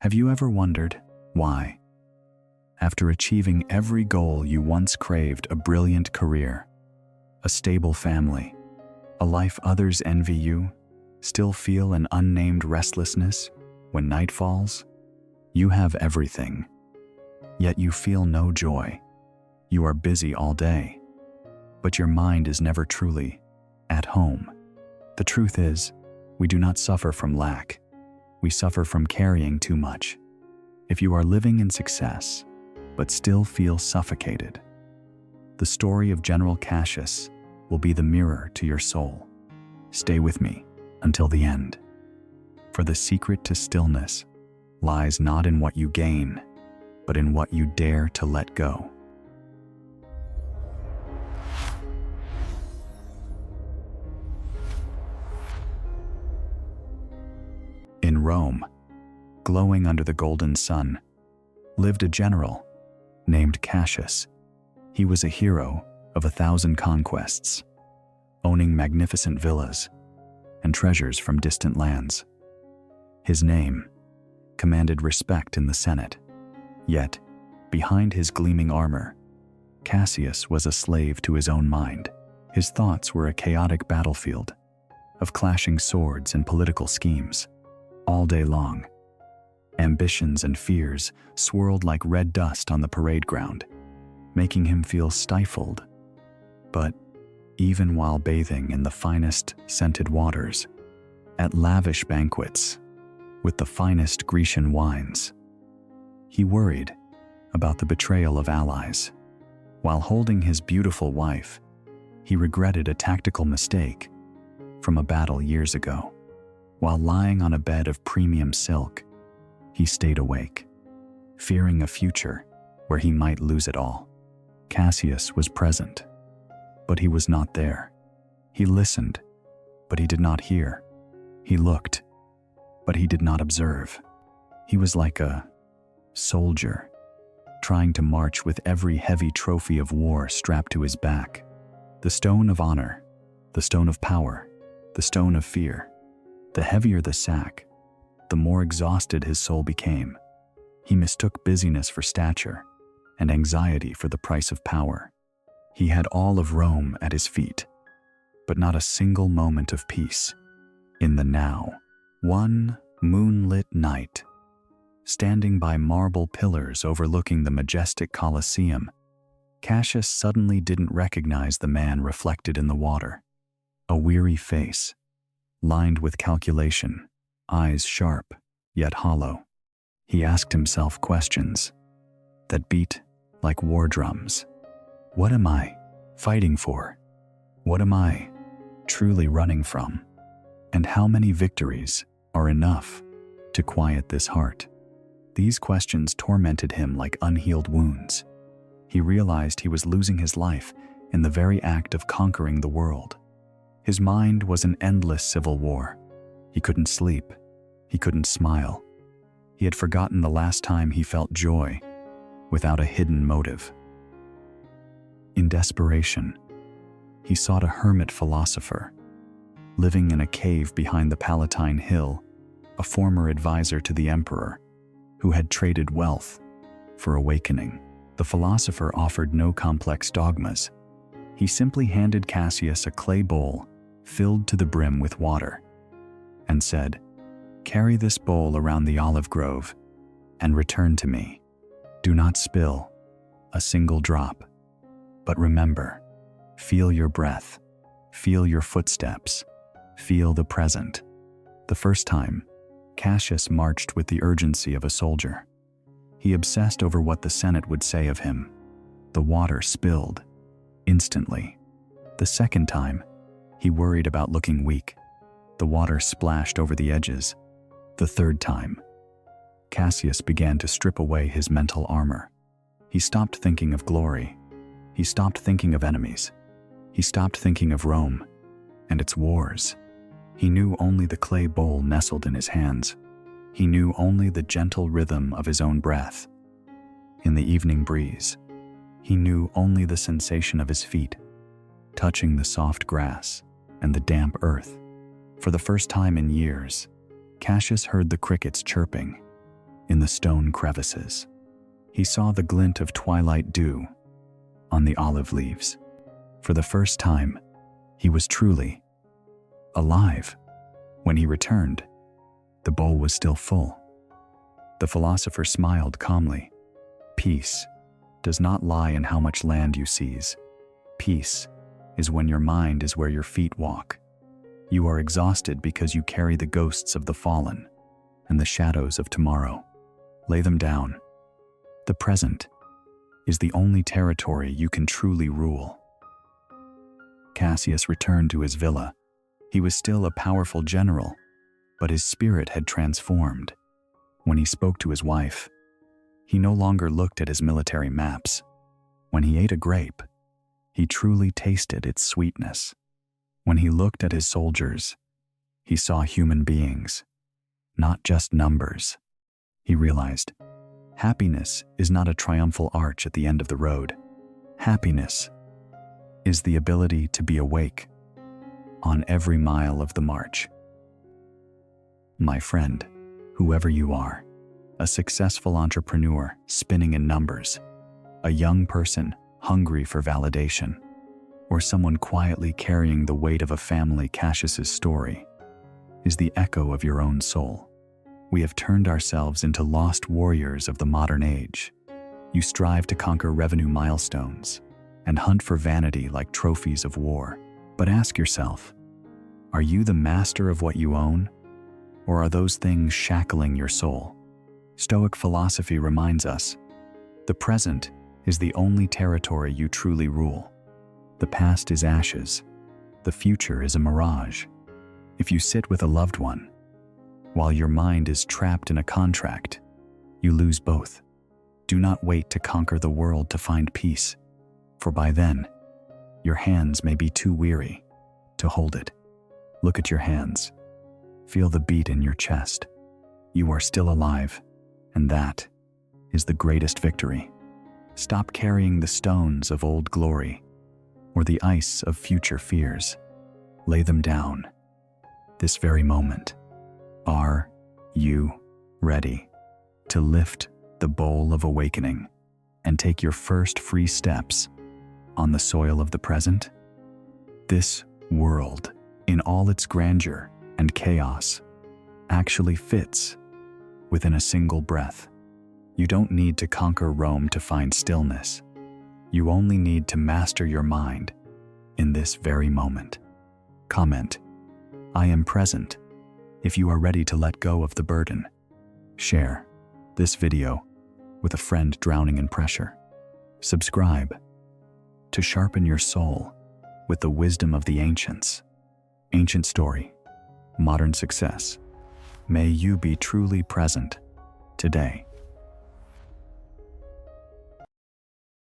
Have you ever wondered why? After achieving every goal you once craved, a brilliant career, a stable family, a life others envy, you still feel an unnamed restlessness when night falls? You have everything, yet you feel no joy. You are busy all day, but your mind is never truly at home. The truth is, we do not suffer from lack. We suffer from carrying too much. If you are living in success, but still feel suffocated, the story of General Cassius will be the mirror to your soul. Stay with me until the end. For the secret to stillness lies not in what you gain, but in what you dare to let go. In Rome, glowing under the golden sun, lived a general named Cassius. He was a hero of 1,000 conquests, owning magnificent villas and treasures from distant lands. His name commanded respect in the Senate. Yet, behind his gleaming armor, Cassius was a slave to his own mind. His thoughts were a chaotic battlefield of clashing swords and political schemes. All day long, ambitions and fears swirled like red dust on the parade ground, making him feel stifled. But even while bathing in the finest scented waters, at lavish banquets, with the finest Grecian wines, he worried about the betrayal of allies. While holding his beautiful wife, he regretted a tactical mistake from a battle years ago. While lying on a bed of premium silk, he stayed awake, fearing a future where he might lose it all. Cassius was present, but he was not there. He listened, but he did not hear. He looked, but he did not observe. He was like a soldier, trying to march with every heavy trophy of war strapped to his back. The stone of honor, the stone of power, the stone of fear. The heavier the sack, the more exhausted his soul became. He mistook busyness for stature and anxiety for the price of power. He had all of Rome at his feet, but not a single moment of peace. In the now, one moonlit night, standing by marble pillars overlooking the majestic Colosseum, Cassius suddenly didn't recognize the man reflected in the water. A weary face, lined with calculation, eyes sharp, yet hollow. He asked himself questions that beat like war drums. What am I fighting for? What am I truly running from? And how many victories are enough to quiet this heart? These questions tormented him like unhealed wounds. He realized he was losing his life in the very act of conquering the world. His mind was an endless civil war. He couldn't sleep. He couldn't smile. He had forgotten the last time he felt joy without a hidden motive. In desperation, he sought a hermit philosopher, living in a cave behind the Palatine Hill, a former advisor to the emperor who had traded wealth for awakening. The philosopher offered no complex dogmas. He simply handed Cassius a clay bowl filled to the brim with water, and said, "Carry this bowl around the olive grove and return to me. Do not spill a single drop, but remember, feel your breath, feel your footsteps, feel the present." The first time, Cassius marched with the urgency of a soldier. He obsessed over what the Senate would say of him. The water spilled instantly. The second time, he worried about looking weak. The water splashed over the edges. The third time, Cassius began to strip away his mental armor. He stopped thinking of glory. He stopped thinking of enemies. He stopped thinking of Rome and its wars. He knew only the clay bowl nestled in his hands. He knew only the gentle rhythm of his own breath. In the evening breeze, he knew only the sensation of his feet, touching the soft grass and the damp earth. For the first time in years, Cassius heard the crickets chirping. in the stone crevices. He saw the glint of twilight dew on the olive leaves. For the first time, he was truly alive. When he returned, the bowl was still full. The philosopher smiled calmly. Peace does not lie in how much land you seize. Peace is when your mind is where your feet walk. You are exhausted because you carry the ghosts of the fallen and the shadows of tomorrow. Lay them down. The present is the only territory you can truly rule. Cassius returned to his villa. He was still a powerful general, but his spirit had transformed. When he spoke to his wife, he no longer looked at his military maps. When he ate a grape, he truly tasted its sweetness. When he looked at his soldiers, he saw human beings, not just numbers. He realized, happiness is not a triumphal arch at the end of the road. Happiness is the ability to be awake on every mile of the march. My friend, whoever you are, a successful entrepreneur spinning in numbers, a young person hungry for validation, or someone quietly carrying the weight of a family, Cassius's story is the echo of your own soul. We have turned ourselves into lost warriors of the modern age. You strive to conquer revenue milestones and hunt for vanity like trophies of war. But ask yourself, are you the master of what you own, or are those things shackling your soul? Stoic philosophy reminds us, the present is the only territory you truly rule. The past is ashes. The future is a mirage. If you sit with a loved one, while your mind is trapped in a contract, you lose both. Do not wait to conquer the world to find peace, for by then, your hands may be too weary to hold it. Look at your hands. Feel the beat in your chest. You are still alive, and that is the greatest victory. Stop carrying the stones of old glory or the ice of future fears. Lay them down this very moment. Are you ready to lift the bowl of awakening and take your first free steps on the soil of the present? This world, in all its grandeur and chaos, actually fits within a single breath. You don't need to conquer Rome to find stillness. You only need to master your mind in this very moment. Comment, I am present, if you are ready to let go of the burden. Share this video with a friend drowning in pressure. Subscribe to sharpen your soul with the wisdom of the ancients. Ancient story, modern success. May you be truly present today.